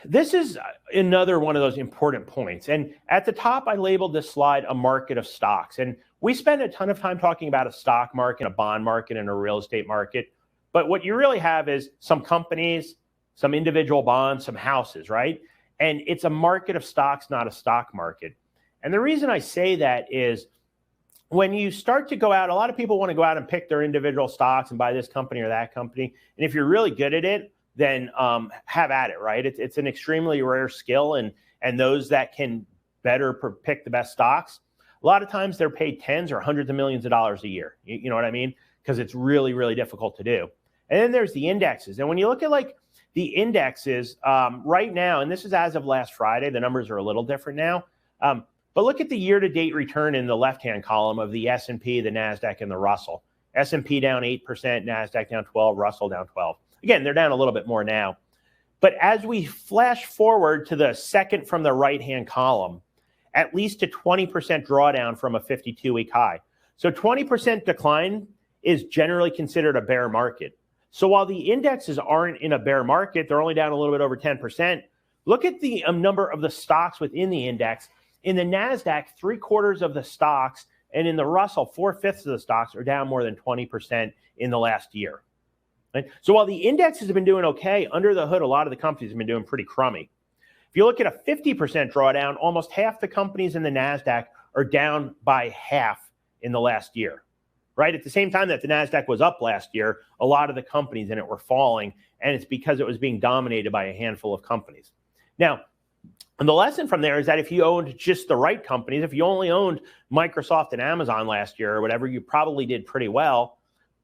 This is another one of those important points. And at the top, I labeled this slide a market of stocks. And we spend a ton of time talking about a stock market, a bond market, and a real estate market. But what you really have is some companies, some individual bonds, some houses, right? And it's a market of stocks, not a stock market. And the reason I say that is when you start to go out, a lot of people want to go out and pick their individual stocks and buy this company or that company. And if you're really good at it, then have at it, right? It's an extremely rare skill. And those that can better pick the best stocks, a lot of times they're paid tens or hundreds of millions of dollars a year. You know what I mean? Because it's really, really difficult to do. And then there's the indexes. And when you look at like the indexes right now, and this is as of last Friday, the numbers are a little different now. But look at the year-to-date return in the left-hand column of the S&P, the NASDAQ, and the Russell. S&P down 8%, NASDAQ down 12%, Russell down 12%. Again, they're down a little bit more now. But as we flash forward to the second from the right-hand column, at least a 20% drawdown from a 52-week high. So 20% decline is generally considered a bear market. So while the indexes aren't in a bear market, they're only down a little bit over 10%. Look at the number of the stocks within the index. In the NASDAQ, 3/4 of the stocks, and in the Russell, 4/5 of the stocks are down more than 20% in the last year. Right? So while the indexes have been doing okay, under the hood, a lot of the companies have been doing pretty crummy. If you look at a 50% drawdown, almost half the companies in the NASDAQ are down by half in the last year. Right? At the same time that the NASDAQ was up last year, a lot of the companies in it were falling, and it's because it was being dominated by a handful of companies. Now, and the lesson from there is that if you owned just the right companies, if you only owned Microsoft and Amazon last year or whatever, you probably did pretty well.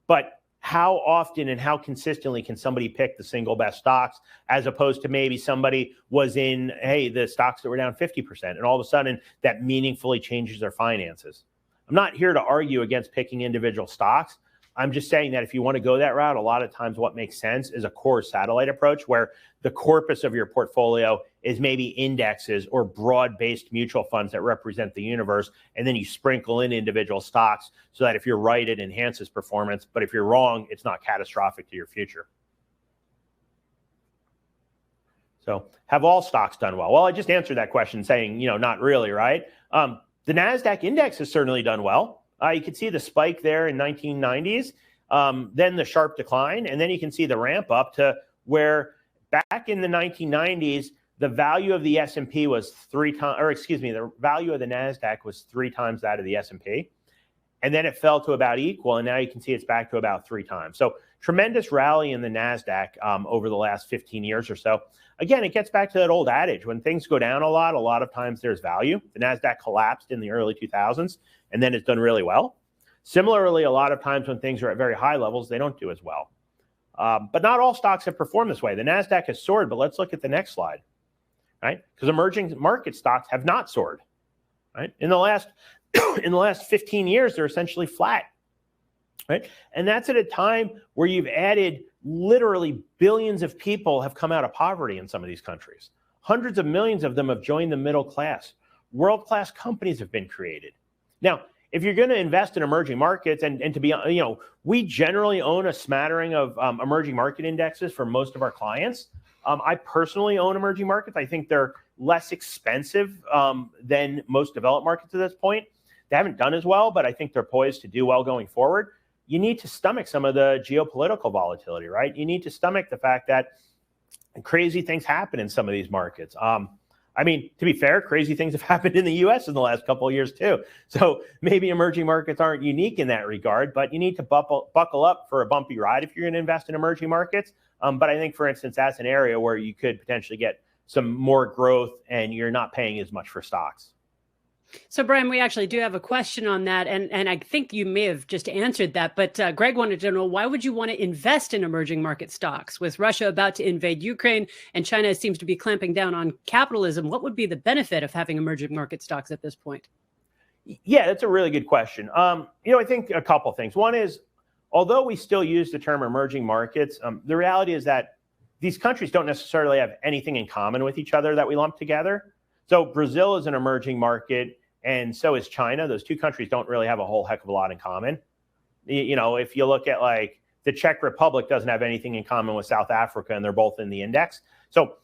But how often and how consistently can somebody pick the single best stocks as opposed to maybe somebody was in, hey, the stocks that were down 50%, and all of a sudden that meaningfully changes their finances? I'm not here to argue against picking individual stocks. I'm just saying that if you want to go that route, a lot of times what makes sense is a core satellite approach where the corpus of your portfolio is maybe indexes or broad-based mutual funds that represent the universe, and then you sprinkle in individual stocks so that if you're right, it enhances performance, but if you're wrong, it's not catastrophic to your future. So have all stocks done well? Well, I just answered that question saying, not really, right? The NASDAQ index has certainly done well. You can see the spike there in 1990s, then the sharp decline, and then you can see the ramp up to where back in the 1990s, the value of the S&P was the value of the NASDAQ was 3 times that of the S&P. And then it fell to about equal, and now you can see it's back to about 3 times. So tremendous rally in the NASDAQ over the last 15 years or so. Again, it gets back to that old adage. When things go down a lot of times there's value. The NASDAQ collapsed in the early 2000s, and then it's done really well. Similarly, a lot of times when things are at very high levels, they don't do as well. But not all stocks have performed this way. The NASDAQ has soared, but let's look at the next slide, right? Because emerging market stocks have not soared, right? In the last 15 years, they're essentially flat, right? And that's at a time where you've added literally billions of people have come out of poverty in some of these countries. Hundreds of millions of them have joined the middle class. World-class companies have been created. Now, if you're going to invest in emerging markets, and to be, we generally own a smattering of emerging market indexes for most of our clients. I personally own emerging markets. I think they're less expensive than most developed markets at this point. They haven't done as well, but I think they're poised to do well going forward. You need to stomach some of the geopolitical volatility, right? You need to stomach the fact that crazy things happen in some of these markets. I mean, to be fair, crazy things have happened in the U.S. in the last couple of years too. So maybe emerging markets aren't unique in that regard, but you need to buckle up for a bumpy ride if you're going to invest in emerging markets. But I think, for instance, that's an area where you could potentially get some more growth and you're not paying as much for stocks. So, Brian, we actually do have a question on that, and I think you may have just answered that, but Greg wanted to know, why would you want to invest in emerging market stocks? With Russia about to invade Ukraine and China seems to be clamping down on capitalism, what would be the benefit of having emerging market stocks at this point? Yeah, that's a really good question. I think a couple things. One is, although we still use the term emerging markets, the reality is that these countries don't necessarily have anything in common with each other that we lump together. So Brazil is an emerging market, and so is China. Those two countries don't really have a whole heck of a lot in common. If you look at like the Czech Republic doesn't have anything in common with South Africa, and they're both in the index. So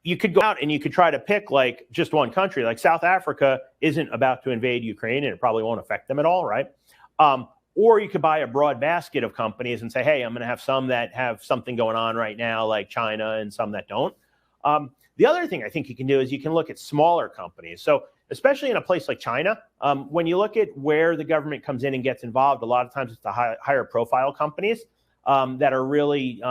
you could go out and you could try to pick like just one country. Like South Africa isn't about to invade Ukraine, and it probably won't affect them at all, right? Or you could buy a broad basket of companies and say, hey, I'm going to have some that have something going on right now, like China, and some that don't. The other thing I think you can do is you can look at smaller companies. So especially in a place like China, when you look at where the government comes in and gets involved, a lot of times it's the higher profile companies that are really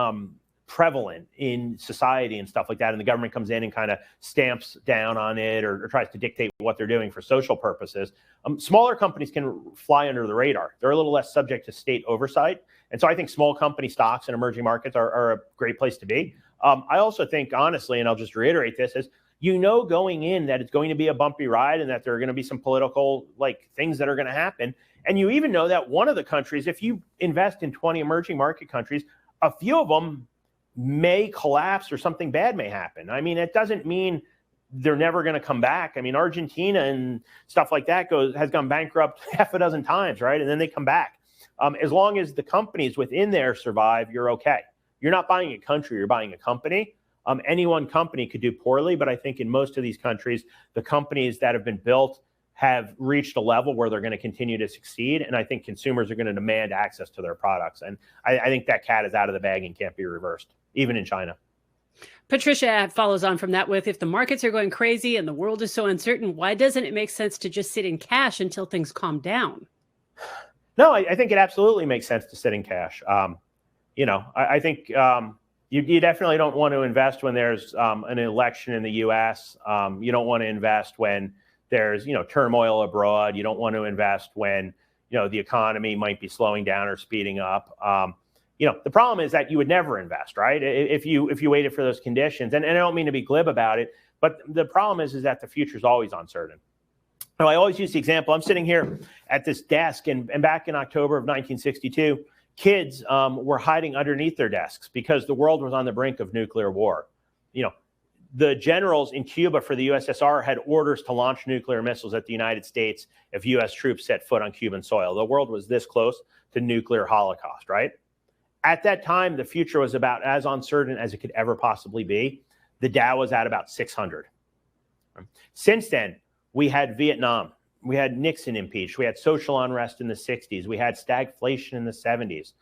prevalent in society and stuff like that. And the government comes in and kind of stamps down on it or tries to dictate what they're doing for social purposes. Smaller companies can fly under the radar. They're a little less subject to state oversight. And so I think small company stocks in emerging markets are a great place to be. I also think, honestly, and I'll just reiterate this, is going in that it's going to be a bumpy ride and that there are going to be some political things that are going to happen. And you even know that one of the countries, if you invest in 20 emerging market countries, a few of them may collapse or something bad may happen. I mean, it doesn't mean they're never going to come back. I mean, Argentina and stuff like that has gone bankrupt half a dozen times, right? And then they come back. As long as the companies within there survive, you're okay. You're not buying a country, you're buying a company. Any one company could do poorly, but I think in most of these countries, the companies that have been built have reached a level where they're going to continue to succeed. And I think consumers are going to demand access to their products. And I think that cat is out of the bag and can't be reversed, even in China. Patricia follows on from that with, if the markets are going crazy and the world is so uncertain, why doesn't it make sense to just sit in cash until things calm down? No, I think it absolutely makes sense to sit in cash. I think you definitely don't want to invest when there's an election in the U.S. You don't want to invest when there's turmoil abroad. You don't want to invest when the economy might be slowing down or speeding up. The problem is that you would never invest, right? If you waited for those conditions. And I don't mean to be glib about it, but the problem is that the future is always uncertain. So I always use the example. I'm sitting here at this desk, and back in October of 1962. Kids were hiding underneath their desks because the world was on the brink of nuclear war. The generals in Cuba for the USSR had orders to launch nuclear missiles at the United States if U.S. troops set foot on Cuban soil. The world was this close to nuclear holocaust, right? At that time, the future was about as uncertain as it could ever possibly be. The Dow was at about 600. Since then, we had Vietnam. We had Nixon impeached. We had social unrest in the 60s. We had stagflation in the 70s.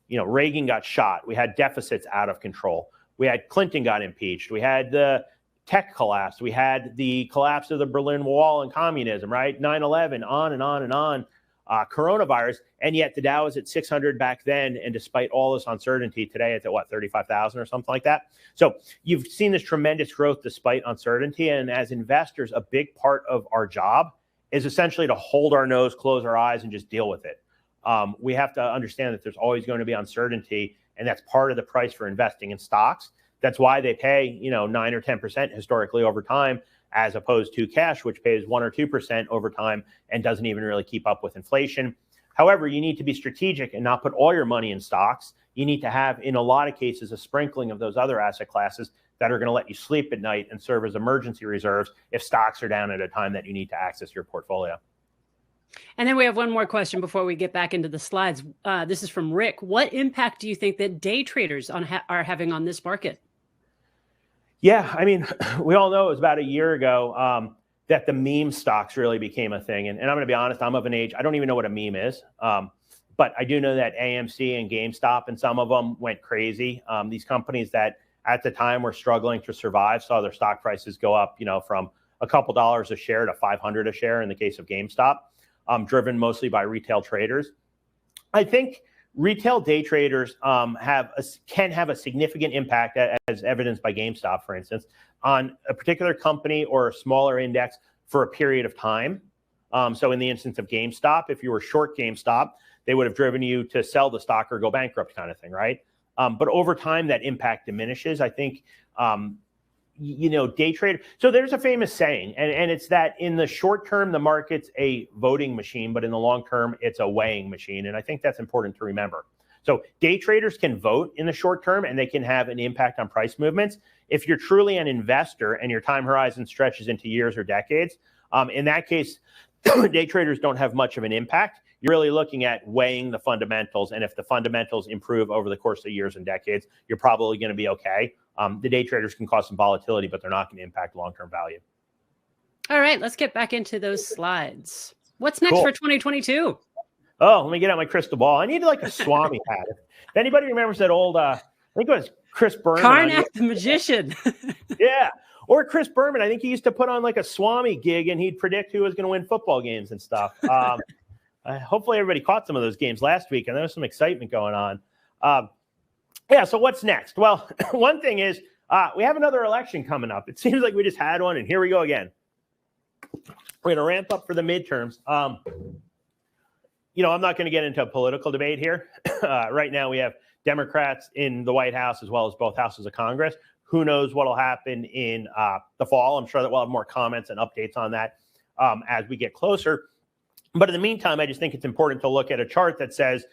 Reagan got shot. We had deficits out of control. We had Clinton got impeached. We had the tech collapse. We had the collapse of the Berlin Wall and communism, right? 9/11, on and on and on. Coronavirus, and yet the Dow was at 600 back then, and despite all this uncertainty, today it's at 35,000 or something like that. So you've seen this tremendous growth despite uncertainty, and as investors, a big part of our job is essentially to hold our nose, close our eyes, and just deal with it. We have to understand that there's always going to be uncertainty, and that's part of the price for investing in stocks. That's why they pay, 9 or 10% historically over time, as opposed to cash, which pays 1 or 2% over time and doesn't even really keep up with inflation. However, you need to be strategic and not put all your money in stocks. You need to have, in a lot of cases, a sprinkling of those other asset classes that are going to let you sleep at night and serve as emergency reserves if stocks are down at a time that you need to access your portfolio. And then we have one more question before we get back into the slides. This is from Rick. What impact do you think that day traders are having on this market? Yeah, I mean, we all know it was about a year ago that the meme stocks really became a thing. And I'm going to be honest, I'm of an age, I don't even know what a meme is. But I do know that AMC and GameStop and some of them went crazy. These companies that at the time were struggling to survive saw their stock prices go up, from a couple dollars a share to $500 a share in the case of GameStop, driven mostly by retail traders. I think retail day traders can have a significant impact, as evidenced by GameStop, for instance, on a particular company or a smaller index for a period of time. So in the instance of GameStop, if you were short GameStop, they would have driven you to sell the stock or go bankrupt kind of thing, right? But over time, that impact diminishes. I think, day trader. So there's a famous saying, and it's that in the short term, the market's a voting machine, but in the long term, it's a weighing machine. And I think that's important to remember. So day traders can vote in the short term and they can have an impact on price movements. If you're truly an investor and your time horizon stretches into years or decades, in that case, day traders don't have much of an impact. You're really looking at weighing the fundamentals. And if the fundamentals improve over the course of years and decades, you're probably going to be okay. The day traders can cause some volatility, but they're not going to impact long-term value. All right, let's get back into those slides. What's next for 2022? Oh, let me get out my crystal ball. I need like a Swami hat. If anybody remembers that old, I think it was Chris Berman. Karnak the magician. Yeah. Or Chris Berman. I think he used to put on like a Swami gig and he'd predict who was going to win football games and stuff. Hopefully everybody caught some of those games last week and there was some excitement going on. So what's next? Well, one thing is we have another election coming up. It seems like we just had one and here we go again. We're going to ramp up for the midterms. I'm not going to get into a political debate here. Right now we have Democrats in the White House as well as both houses of Congress. Who knows what will happen in the fall? I'm sure that we'll have more comments and updates on that as we get closer. But in the meantime, I just think it's important to look at a chart that says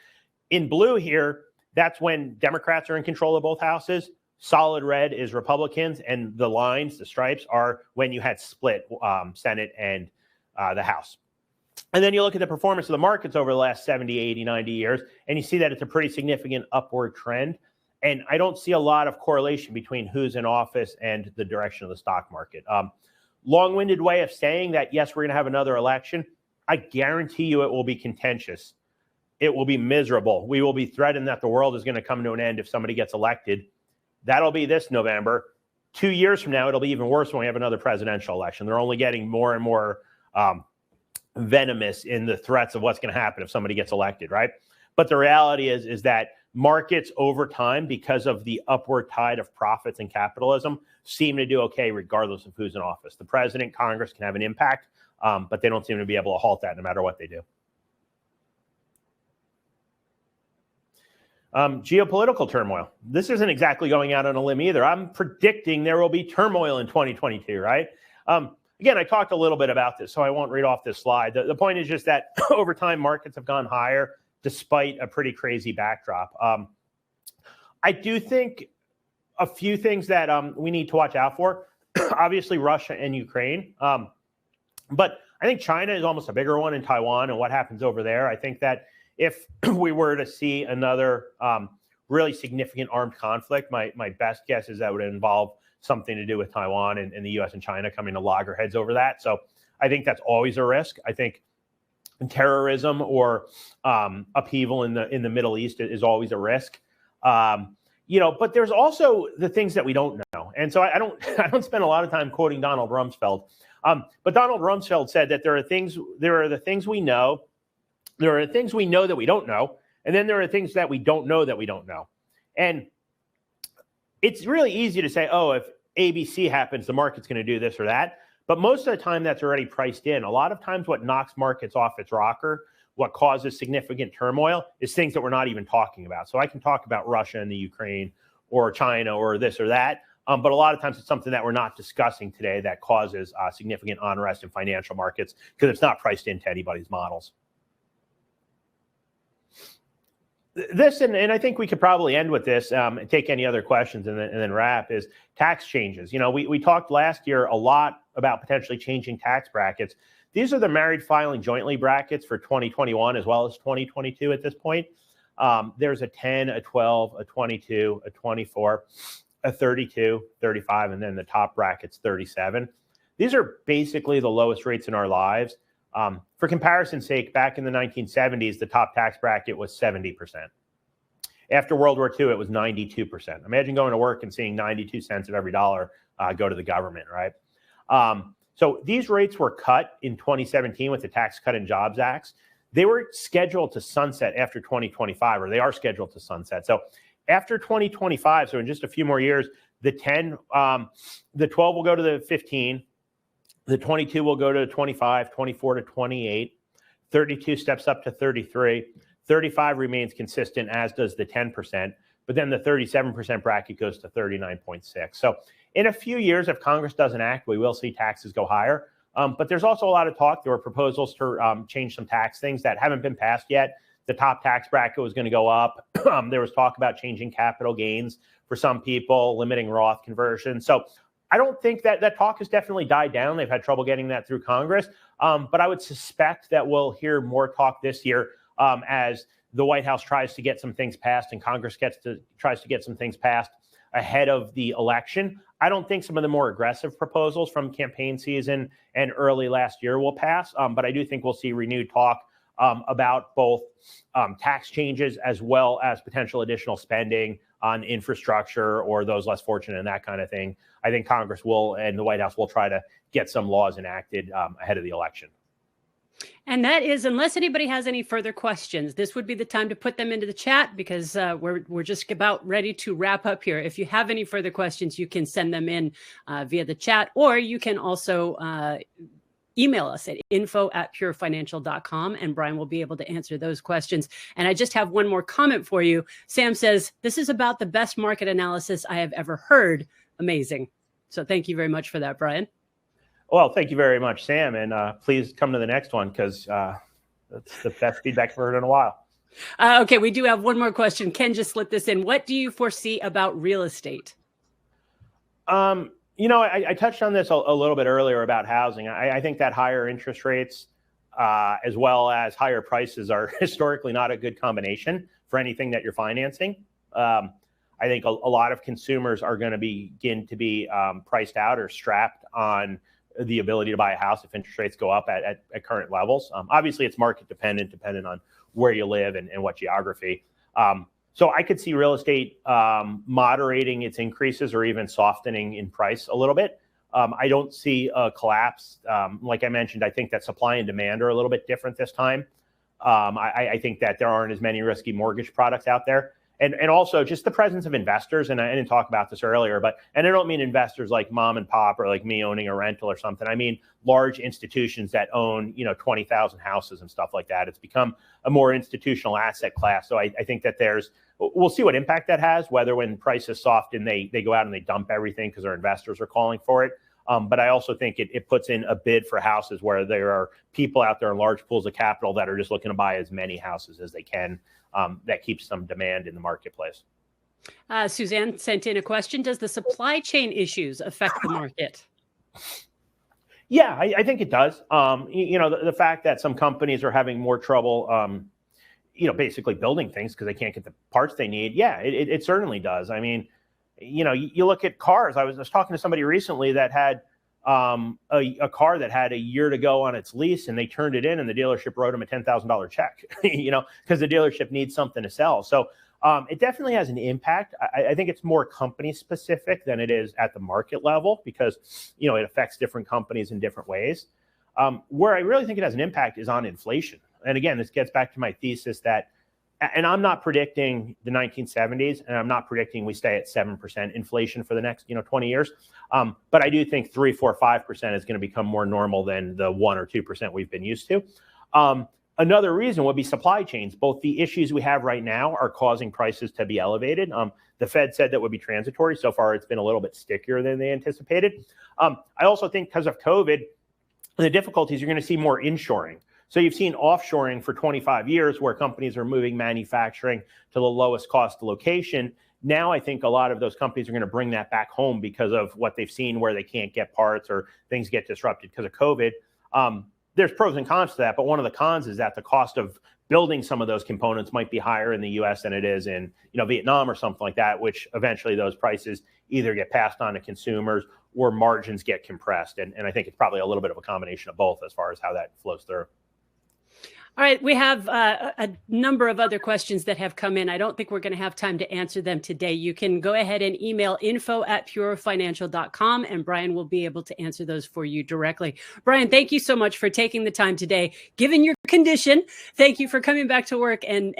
in blue here, that's when Democrats are in control of both houses. Solid red is Republicans, and the lines, the stripes, are when you had split Senate and the House. And then you look at the performance of the markets over the last 70, 80, 90 years, and you see that it's a pretty significant upward trend. And I don't see a lot of correlation between who's in office and the direction of the stock market. Long-winded way of saying that, yes, we're going to have another election. I guarantee you it will be contentious. It will be miserable. We will be threatened that the world is going to come to an end if somebody gets elected. That'll be this November. 2 years from now, it'll be even worse when we have another presidential election. They're only getting more and more venomous in the threats of what's going to happen if somebody gets elected, right? But the reality is that markets over time, because of the upward tide of profits and capitalism, seem to do okay regardless of who's in office. The president, Congress can have an impact, but they don't seem to be able to halt that no matter what they do. Geopolitical turmoil. This isn't exactly going out on a limb either. I'm predicting there will be turmoil in 2022, right? Again, I talked a little bit about this, so I won't read off this slide. The point is just that over time, markets have gone higher despite a pretty crazy backdrop. I do think a few things that we need to watch out for. Obviously, Russia and Ukraine. But I think China is almost a bigger one in Taiwan and what happens over there. I think that if we were to see another really significant armed conflict, my best guess is that would involve something to do with Taiwan and the U.S. and China coming to loggerheads over that. So I think that's always a risk. I think terrorism or upheaval in the Middle East is always a risk. But there's also the things that we don't know. And so I don't spend a lot of time quoting Donald Rumsfeld. But Donald Rumsfeld said that there are the things we know. There are things we know that we don't know. And then there are things that we don't know that we don't know. And it's really easy to say, oh, if ABC happens, the market's going to do this or that. But most of the time, that's already priced in. A lot of times what knocks markets off its rocker what causes significant turmoil is things that we're not even talking about. So I can talk about Russia and the Ukraine or China or this or that, but a lot of times it's something that we're not discussing today that causes significant unrest in financial markets because it's not priced into anybody's models. This, and I think we could probably end with this, and take any other questions and then wrap, is tax changes. You know, we talked last year a lot about potentially changing tax brackets. These are the married filing jointly brackets for 2021 as well as 2022 at this point. There's a 10, a 12, a 22, a 24, a 32, 35, and then the top bracket's 37. These are basically the lowest rates in our lives. For comparison's sake, back in the 1970s, the top tax bracket was 70%. After World War II, it was 92%. Imagine going to work and seeing 92 cents of every dollar go to the government, right? So these rates were cut in 2017 with the Tax Cut and Jobs Acts. They were scheduled to sunset after 2025, or they are scheduled to sunset. So after 2025, so in just a few more years, the 12 will go to the 15. The 22 will go to 25, 24 to 28, 32 steps up to 33, 35 remains consistent, as does the 10%, but then the 37% bracket goes to 39.6. So in a few years, if Congress doesn't act, we will see taxes go higher. But there's also a lot of talk. There were proposals to change some tax things that haven't been passed yet. The top tax bracket was going to go up. There was talk about changing capital gains for some people, limiting Roth conversion. So I don't think that talk has definitely died down. They've had trouble getting that through Congress. But I would suspect that we'll hear more talk this year as the White House tries to get some things passed and Congress tries to get some things passed ahead of the election. I don't think some of the more aggressive proposals from campaign season and early last year will pass. But I do think we'll see renewed talk about both tax changes as well as potential additional spending on infrastructure or those less fortunate and that kind of thing. I think Congress will and the White House will try to get some laws enacted ahead of the election. And that is, unless anybody has any further questions, this would be the time to put them into the chat because we're just about ready to wrap up here. If you have any further questions, you can send them in via the chat, or you can also email us at info@purefinancial.com, and Brian will be able to answer those questions. And I just have one more comment for you. Sam says, this is about the best market analysis I have ever heard. Amazing. So thank you very much for that, Brian. Well, thank you very much, Sam. And please come to the next one because that's the best feedback I've heard in a while. Okay, we do have one more question. Ken just slipped this in. What do you foresee about real estate? You know, I touched on this a little bit earlier about housing. I think that higher interest rates as well as higher prices are historically not a good combination for anything that you're financing. I think a lot of consumers are going to begin to be priced out or strapped on the ability to buy a house if interest rates go up at current levels. Obviously, it's market dependent on where you live and what geography. So I could see real estate moderating its increases or even softening in price a little bit. I don't see a collapse. Like I mentioned, I think that supply and demand are a little bit different this time. I think that there aren't as many risky mortgage products out there. And also just the presence of investors, and I didn't talk about this earlier, and I don't mean investors like mom and pop or like me owning a rental or something. I mean large institutions that own, 20,000 houses and stuff like that. It's become a more institutional asset class. So I think that we'll see what impact that has, whether when prices soften, they go out and they dump everything because their investors are calling for it. But I also think it puts in a bid for houses where there are people out there in large pools of capital that are just looking to buy as many houses as they can. That keeps some demand in the marketplace. Suzanne sent in a question. Does the supply chain issues affect the market? Yeah, I think it does. The fact that some companies are having more trouble, basically building things because they can't get the parts they need. Yeah, it certainly does. I mean, you look at cars. I was talking to somebody recently that had a car that had a year to go on its lease, and they turned it in, and the dealership wrote them a $10,000 check, because the dealership needs something to sell. So it definitely has an impact. I think it's more company specific than it is at the market level because, it affects different companies in different ways. Where I really think it has an impact is on inflation. And again, this gets back to my thesis that, and I'm not predicting the 1970s, and I'm not predicting we stay at 7% inflation for the next, 20 years. But I do think 3, 4, 5% is going to become more normal than the 1 or 2% we've been used to. Another reason would be supply chains. Both the issues we have right now are causing prices to be elevated. The Fed said that would be transitory. So far, it's been a little bit stickier than they anticipated. I also think because of COVID, the difficulties, you're going to see more inshoring. So you've seen offshoring for 25 years where companies are moving manufacturing to the lowest cost location. Now I think a lot of those companies are going to bring that back home because of what they've seen where they can't get parts or things get disrupted because of COVID. There's pros and cons to that, but one of the cons is that the cost of building some of those components might be higher in the US than it is in Vietnam or something like that, which eventually those prices either get passed on to consumers or margins get compressed. And I think it's probably a little bit of a combination of both as far as how that flows through. All right, we have a number of other questions that have come in. I don't think we're going to have time to answer them today. You can go ahead and email info@purefinancial.com, and Brian will be able to answer those for you directly. Brian, thank you so much for taking the time today. Given your condition, thank you for coming back to work and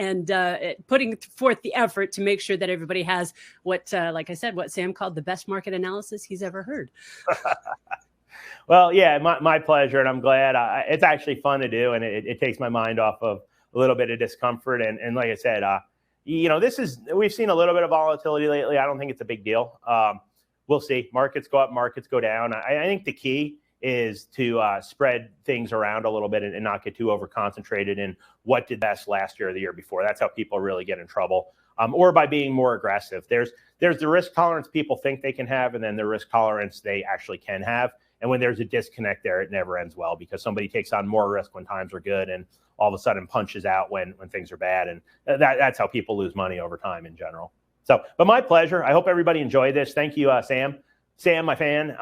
putting forth the effort to make sure that everybody has what, like I said, what Sam called the best market analysis he's ever heard. Well, yeah, my pleasure. And I'm glad it's actually fun to do. And it takes my mind off of a little bit of discomfort. And like I said, we've seen a little bit of volatility lately. I don't think it's a big deal. We'll see. Markets go up, markets go down. I think the key is to spread things around a little bit and not get too over concentrated in what did best last year or the year before. That's how people really get in trouble. Or by being more aggressive. There's the risk tolerance people think they can have, and then the risk tolerance they actually can have. And when there's a disconnect there, it never ends well because somebody takes on more risk when times are good and all of a sudden punches out when things are bad. And that's how people lose money over time in general. So, but my pleasure. I hope everybody enjoyed this. Thank you, Sam. Sam, my fan.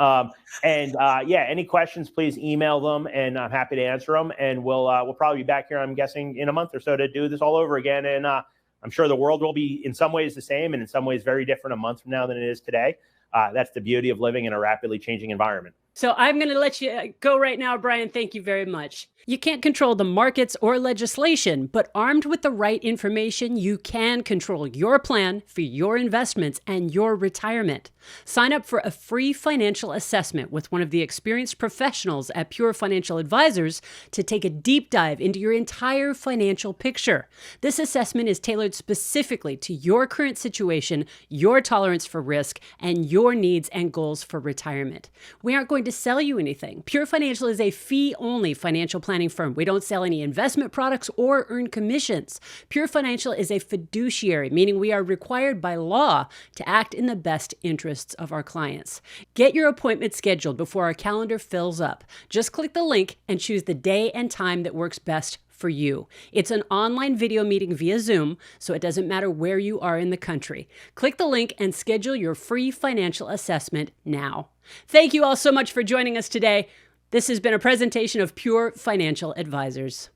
Yeah, any questions, please email them and I'm happy to answer them. And we'll probably be back here, I'm guessing, in a month or so to do this all over again. And I'm sure the world will be in some ways the same and in some ways very different a month from now than it is today. That's the beauty of living in a rapidly changing environment. So I'm going to let you go right now, Brian. Thank you very much. You can't control the markets or legislation, but armed with the right information, you can control your plan for your investments and your retirement. Sign up for a free financial assessment with one of the experienced professionals at Pure Financial Advisors to take a deep dive into your entire financial picture. This assessment is tailored specifically to your current situation, your tolerance for risk, and your needs and goals for retirement. We aren't going to sell you anything. Pure Financial is a fee-only financial planning firm. We don't sell any investment products or earn commissions. Pure Financial is a fiduciary, meaning we are required by law to act in the best interests of our clients. Get your appointment scheduled before our calendar fills up. Just click the link and choose the day and time that works best for you. It's an online video meeting via Zoom, so it doesn't matter where you are in the country. Click the link and schedule your free financial assessment now. Thank you all so much for joining us today. This has been a presentation of Pure Financial Advisors.